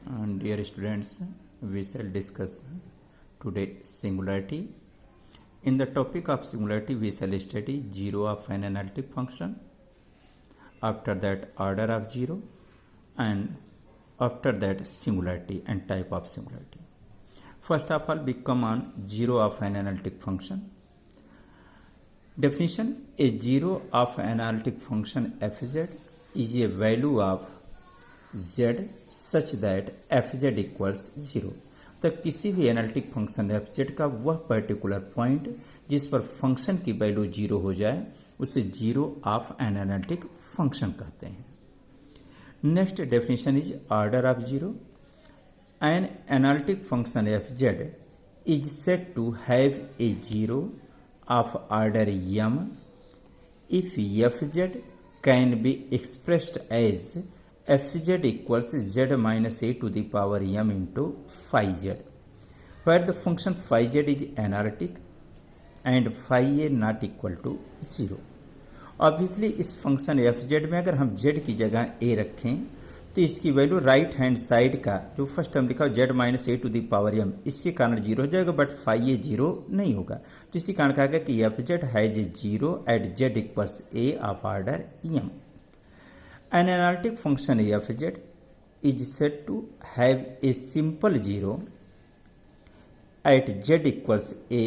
Dear students, we shall discuss today singularity. In the topic of singularity, we shall study zero of an analytic function, after that order of zero, and after that singularity and type of singularity. First of all, we come on zero of an analytic function. Definition: a zero of an analytic function fz is a value of z such that fz equals 0. तो किसी भी analytic function fz का वह particular point जिस पर function की value 0 हो जाए उसे zero of an analytic function कहते हैं. Next definition is order of zero. An analytic function fz is said to have a zero of order m if fz can be expressed as fz equals z minus a to the power m into phi z, where the function phi z is analytic and phi a not equal to 0. Obviously इस function fz में अगर हम z की जगह a रखें तो इसकी value right hand side का जो फर्स्ट टर्म लिखा हो z minus a to the power m इसके कारण 0 हो जाएगा, बट फाई ए 0 नहीं होगा. तो इसी कारण कहा गया कि fz has a 0 at z equals a of order m. An analytic function fz is said to have a simple zero at z equals a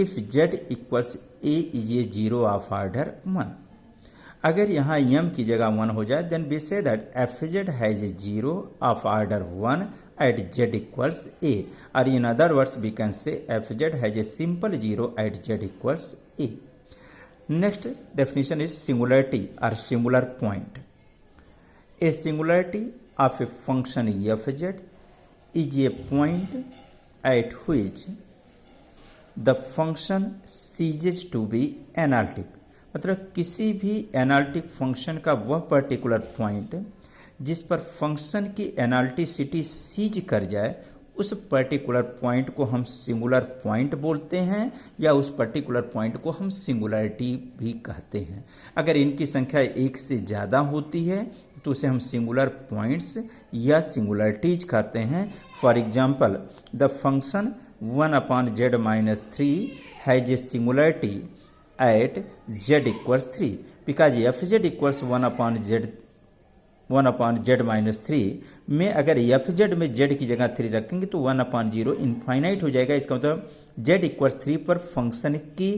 if z equals a is a zero of order 1. अगर यहाँ m की जगह 1 हो जाए then we say that fz has a zero of order 1 at z equals a, or in other words we can say fz has a simple zero at z equals a. Next definition is singularity or singular point. A singularity of a function fz is a point at which the function ceases to be analytic. मतलब किसी भी analytic function का वह particular point जिस पर function की analyticity seize कर जाए उस पर्टिकुलर पॉइंट को हम सिंगुलर पॉइंट बोलते हैं या उस पर्टिकुलर पॉइंट को हम सिंगुलरिटी भी कहते हैं. अगर इनकी संख्या एक से ज़्यादा होती है तो उसे हम सिंगुलर पॉइंट्स या सिंगुलरिटीज कहते हैं. For example the function 1/z minus 3 has a singularity at z equals 3 because fz equals 1/z minus 3 में अगर fz में z की जगह 3 रखेंगे तो 1/0 इनफाइनाइट हो जाएगा. इसका मतलब z equals 3 पर फंक्शन की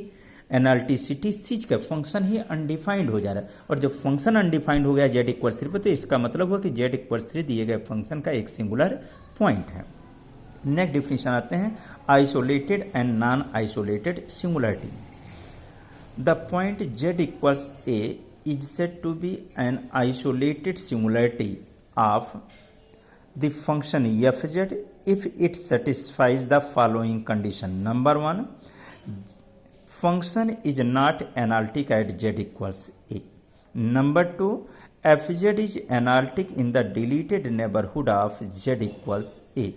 एनालिटिसिटी सीज का फंक्शन ही अनडिफाइंड हो जा रहा है, और जब फंक्शन अनडिफाइंड हो गया z equals 3 पर तो इसका मतलब हुआ कि z equals 3 दिए गए फंक्शन का एक सिंगुलर पॉइंट है. नेक्स्ट डिफिनेशन आते हैं isolated and non isolated singularity. The point z equals a is said to be an isolated singularity of the function fz if it satisfies the following condition. Number 1, function is not analytic at z equals a. Number 2, fz is analytic in the deleted neighborhood of z equals a.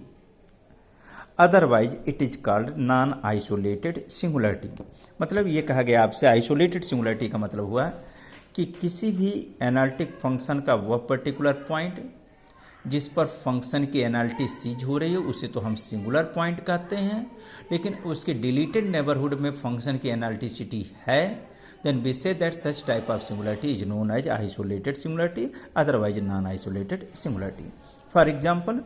Otherwise it is called non isolated singularity. मतलब ये कहा गया आपसे isolated singularity का मतलब हुआ कि किसी भी एनालिटिक फंक्शन का वह पर्टिकुलर पॉइंट जिस पर फंक्शन की एनालिटी सीज हो रही है उसे तो हम सिंगुलर पॉइंट कहते हैं, लेकिन उसके डिलीटेड नेबरहुड में फंक्शन की एनालिटिसिटी है then we say that such type of singularity is known as isolated singularity, otherwise non isolated singularity. For example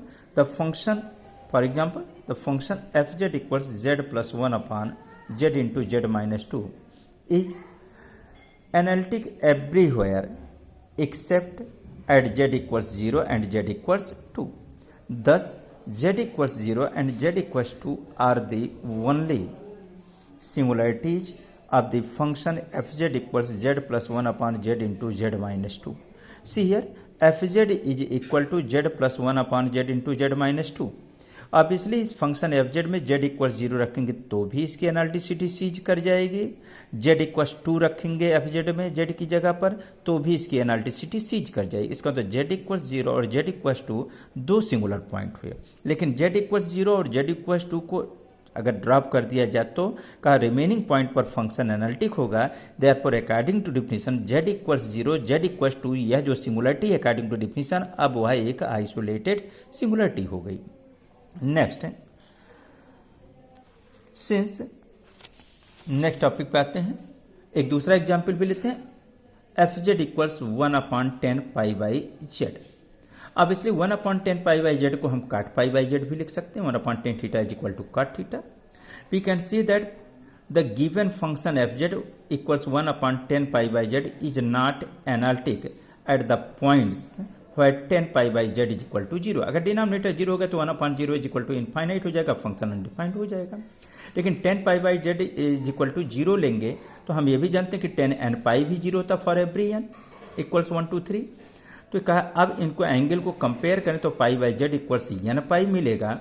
the function fz equals z plus 1/z into z minus 2 is analytic everywhere except at z equals 0 and z equals 2. Thus, z equals 0 and z equals 2 are the only singularities of the function fz equals z plus 1/z into z minus 2. See here, fz is equal to z plus 1/z into z minus 2. Obviously इस function fz में z equal 0 रखेंगे तो भी इसकी analyticity seize कर जाएगी, z equal 2 रखेंगे fz में z की जगह पर तो भी इसकी एनालिटिसिटी सीज कर जाएगी. इसका मतलब z इक्वल 0 और z इक्वल 2 दो सिंगुलर पॉइंट हुए, लेकिन z इक्वल 0 और z इक्वल 2 को अगर ड्रॉप कर दिया जाए तो कहा रिमेनिंग पॉइंट पर फंक्शन एनालिटिक होगा। Therefore according to definition z equals 0 z equals 2, यह जो सिंगुलरिटी है अकॉर्डिंग टू डिफिनीशन अब वह एक आइसोलेटेड सिंगुलरिटी हो गई। नेक्स्ट सिंस नेक्स्ट टॉपिक पे आते हैं, एक दूसरा एग्जाम्पल भी लेते हैं। F Z equals 1/10 pi by Z. अब इसलिए 1/10 पाई बाई जेड को हम काट पाई बाई जेड भी लिख सकते हैं। 1/10 theta is equal to cot theta. We can see that the given function F Z equals 1/10 pi by Z is not analytic at the points where 10 pi by Z is equal to 0। अगर denominator 0 होगा तो 1/0 is equal to infinite हो जाएगा, function undefined हो जाएगा। लेकिन 10 pi by Z is equal to 0 लेंगे तो हम ये भी जानते हैं कि 10 एन पाई भी 0 होता फॉर एवरी एन इक्वल्स 1 2 3। तो कहा अब इनको एंगल को कंपेयर करें तो pi by z equals n pi मिलेगा,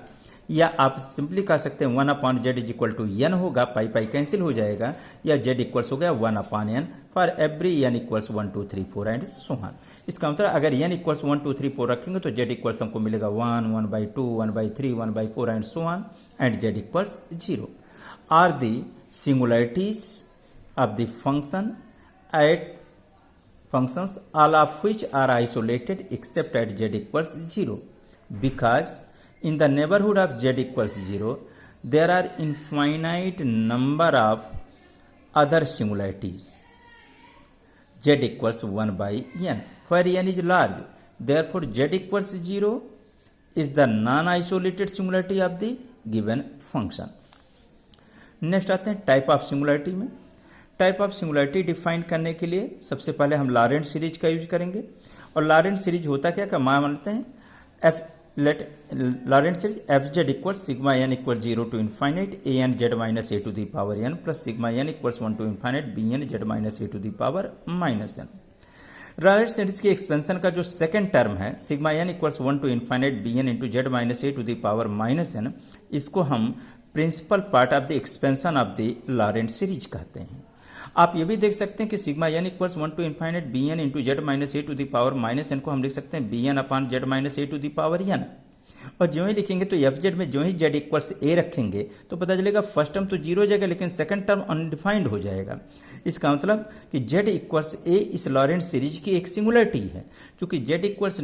या आप सिंपली कह सकते हैं 1/z is equal to N होगा, पाई पाई कैंसिल हो जाएगा, या z इक्वल्स हो गया 1/n for every n equals 1 2 3 4 and so on. इसका मतलब अगर n इक्वल्स 1 2 3 4 रखेंगे तो z इक्वल्स हमको मिलेगा 1 1/2 1/3 1/4 and so on and z equals 0 are the singularities of the function at functions all of which are isolated except at z equals 0, because in the neighborhood of z equals 0 there are infinite number of other singularities z equals 1 by n, where n is large, therefore z equals 0 is the non-isolated singularity of the given function। Next आते हैं type of singularity में। Type of singularity define करने के लिए सबसे पहले हम Laurent series का यूज करेंगे। और लॉरेंट सीरीज होता क्या मानते हैं, f let Laurent series f z equal sigma n equal 0 to infinite a n z minus a to the power n plus sigma n equals 1 to infinite b n z minus a to the power minus n. Laurent series की expansion का जो second term है sigma n equals 1 to infinite b n into z minus a to the power minus n, इसको हम principal part of the expansion of the Laurent series कहते हैं। आप ये भी देख सकते हैं कि sigma n equals 1 to infinite b n into z minus a to the power minus n को हम लिख सकते हैं b n upon z minus a to the power n. और जो ही लिखेंगे तो एफ जेड में जो ही जेड इक्वल्स ए रखेंगे तो पता चलेगा फर्स्ट टर्म तो 0 हो जाएगा लेकिन सेकंड टर्म अनडिफाइंड हो जाएगा। इसका मतलब कि जेड इक्वल्स ए इस लॉरेंट सीरीज की एक सिंगुलरिटी है, क्योंकि जेड इक्वल्स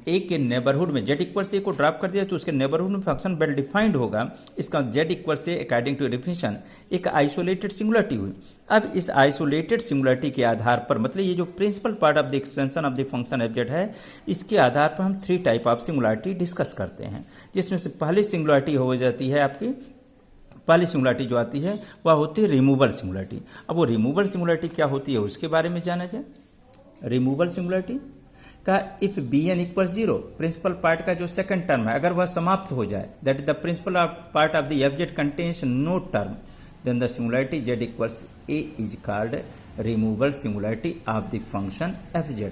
ए के नेबरहुड में जेड इक्वल्स ए को ड्रॉप कर दिया तो उसके नेबरहुड में फंक्शन वेल डिफाइंड होगा। इसका z equals a according to definition एक आइसोलेटेड सिंगुलरिटी हुई। अब इस आइसोलेटेड सिंगुलरिटी के आधार पर मतलब ये जो principal part of the expansion of the function F z है, इसके आधार पर हम 3 टाइप ऑफ सिंगुलरिटी डिस्कस करते हैं, जिसमें से पहली सिंगुलरिटी हो जाती है आपकी पहली सिंगुलरिटी जो आती है वह होती है रिमूवल सिंगुलरिटी। अब वो रिमूवल सिंगुलरिटी क्या होती है उसके बारे में जाना जाए। रिमूवल सिंगुलरिटी का if b n equal 0 principal part का जो सेकंड टर्म है अगर वह समाप्त हो जाए, that is the principal part of the f z contains no term, then the singularity z equals a is called removable singularity of the function fz।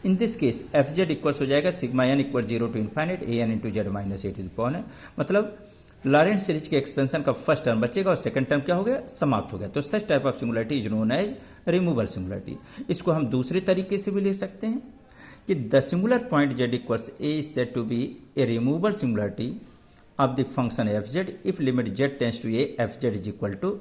in this case fz equals हो जाएगा sigma n equals 0 to infinite a n into z minus a to the power। मतलब Laurent series के expansion का first term बचेगा और second term क्या हो गया, समाप्त हो गया। तो such type of singularity is known as removal singularity. इसको हम दूसरे तरीके से भी ले सकते हैं कि the singular point z equals a is said to be a removable singularity of the function fz if limit z tends to a fz is equal to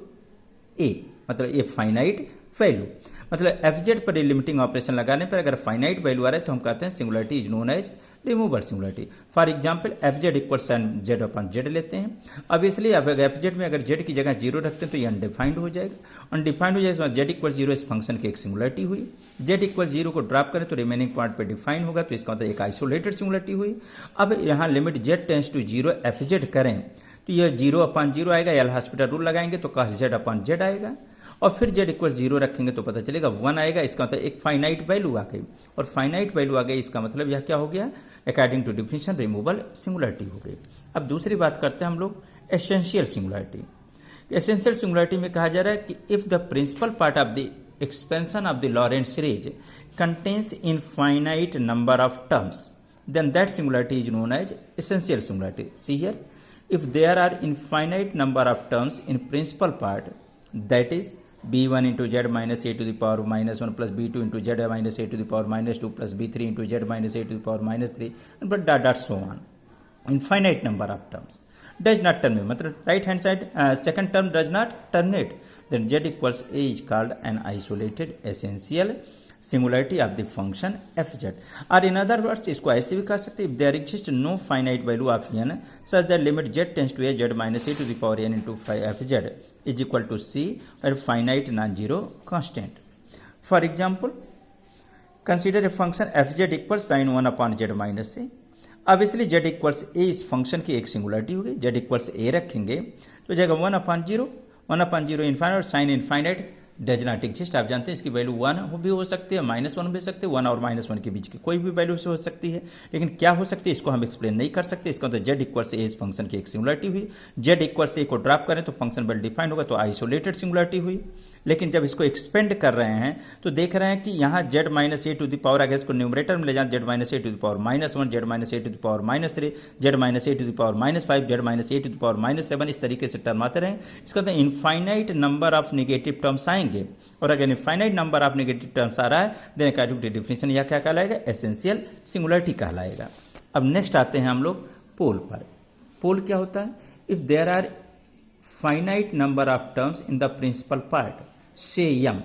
a, मतलब ये फाइनाइट वैल्यू, मतलब fz पर limiting operation लगाने पर अगर finite value आ रहा है तो हम कहते हैं singularity is known as removal singularity. For example fz equals z upon z लेते हैं। अब इसलिए अब fz में अगर z की जगह 0 रखते हैं तो ये अनडिफाइंड हो जाएगा। अनडिफाइंड हो जाएगा z इक्वल 0 इस फंक्शन की एक सिंगुलरिटी हुई। z इक्वल 0 को ड्रॉप करें तो रिमेनिंग पॉइंट पे डिफाइन होगा, तो इसका मतलब एक आइसोलेटेड सिंगुलरिटी हुई। अब यहाँ limit z tends to 0 fz करें तो यह 0 अपॉन 0 आएगा, एल हॉस्पिटल रूल लगाएंगे तो cos z अपॉन z आएगा। और फिर z इक्वल 0 रखेंगे तो पता चलेगा 1 आएगा। इसका मतलब एक फाइनाइट वैल्यू आ गई, और फाइनाइट वैल्यू आ गई इसका मतलब यह क्या हो गया, according to definition removal singularity हो गई। अब दूसरी बात करते हैं हम लोग एसेंशियल सिंगुलरिटी। एसेंशियल सिंगुलरिटी में कहा जा रहा है कि if the principal part of the expansion of the Laurent series contains infinite number of terms then that singularity is known as essential singularity। See here, if there are infinite number of terms in principal part, that is b1 into z minus a to the power minus 1 plus b2 into z minus a to the power minus 2 plus b3 into z minus a to the power minus 3 and but dot so on, infinite number of terms। Does not terminate, मतलब right hand side second term does not terminate, then z equals a is called an isolated essential singularity of the function fz। और in other words इसको ऐसे भी कह सकते हैं, if there exist no finite value of n such that limit z tends to a z minus a to the power n into fz is equal to c और finite non zero constant. For example consider a function fz equal sine 1 upon z minus a। अब इसलिए z equals a इस function की एक singularity होगी, z equals a रखेंगे तो जाएगा 1 अपॉन जीरो इन्फाइनाइट और sine infinite does not exist. आप जानते हैं इसकी वैल्यू 1 भी हो सकती है, -1 भी हो सकती है, 1 और -1 के बीच की कोई भी वैल्यू से हो सकती है, लेकिन क्या हो सकती है इसको हम एक्सप्लेन नहीं कर सकते। इसका तो z इक्वल से a इस फंक्शन की एक सिंगुलरिटी हुई, z इक्वल से a को ड्रॉप करें तो फंक्शन वेल डिफाइंड होगा, तो आइसोलेटेड सिंगुलरिटी हुई। लेकिन जब इसको एक्सपेंड कर रहे हैं तो देख रहे हैं कि यहाँ z minus a to the power, अगर इसको न्यूमरेटर में ले जाए z minus a to the power -1, z minus a to the power -3, z minus a to the power -5, z minus a to the power -7, इस तरीके से term आते रहें। इसका मतलब infinite number of negative terms आएंगे, और अगर infinite number of negative terms आ रहा है देन अकॉर्डिंग टू डिफिनेशन यह क्या कहलाएगा, एसेंशियल सिंगुलरिटी कहलाएगा। अब नेक्स्ट आते हैं हम लोग पोल पर। पोल क्या होता है, if there are finite number of terms in the principal part say m,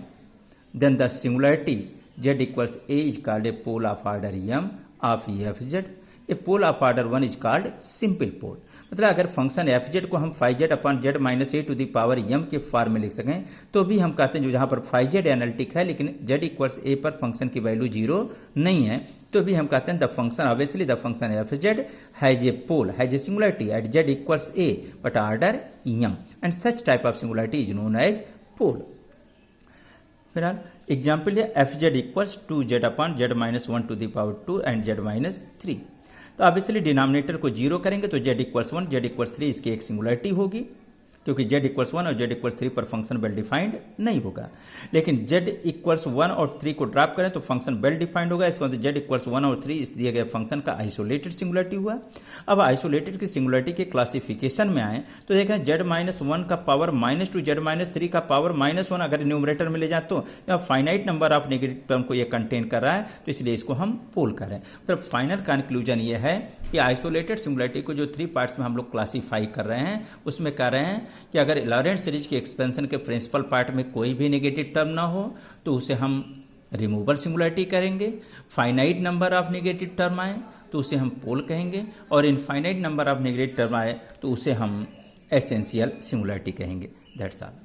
then the singularity z equals a is called a pole of order m of fz। a pole of order 1 is called simple pole। मतलब अगर function fz को हम phi z upon z minus a to the power m के form में लिख सकें तो भी हम कहते हैं जो जहाँ पर phi z एनालिटिक है लेकिन z इक्वल्स a पर फंक्शन की वैल्यू 0 नहीं है तो भी हम कहते हैं the function obviously the function fz has a pole has a singularity at z equals a but order m and such type of singularity is known as pole. फिलहाल एग्जाम्पल है fz equals 2z upon z minus 1 to the power 2 and z minus 3। तो obviously denominator को 0 करेंगे तो z equals 1 z equals 3 इसकी एक singularity होगी, क्योंकि z इक्वल्स 1 और z इक्वल्स 3 पर फंक्शन वेल डिफाइंड नहीं होगा। लेकिन z इक्वल्स 1 और 3 को ड्रॉप करें तो फंक्शन वेल डिफाइंड होगा। इसका मतलब z इक्वल्स 1 और 3 इस दिए गए फंक्शन का आइसोलेटेड सिंगुलरिटी हुआ। अब आइसोलेटेड की सिंगुलरिटी के क्लासिफिकेशन में आए तो देखें z माइनस 1 का पावर -2 z माइनस 3 का पावर -1 अगर न्यूमरेटर में ले जाए तो finite number of negative term को ये कंटेन कर रहा है, तो इसलिए इसको हम पोल करें। मतलब फाइनल कंक्लूजन ये है कि आइसोलेटेड सिंगुलरिटी को जो 3 पार्ट्स में हम लोग क्लासीफाई कर रहे हैं उसमें कह रहे हैं कि अगर लॉरेंट सीरीज के एक्सपेंशन के प्रिंसिपल पार्ट में कोई भी नेगेटिव टर्म ना हो तो उसे हम रिमूवल सिंगुलरिटी करेंगे, finite number of negative term आए तो उसे हम पोल कहेंगे, और infinite number of negative term आए तो उसे हम एसेंशियल सिंगुलरिटी कहेंगे। That's all.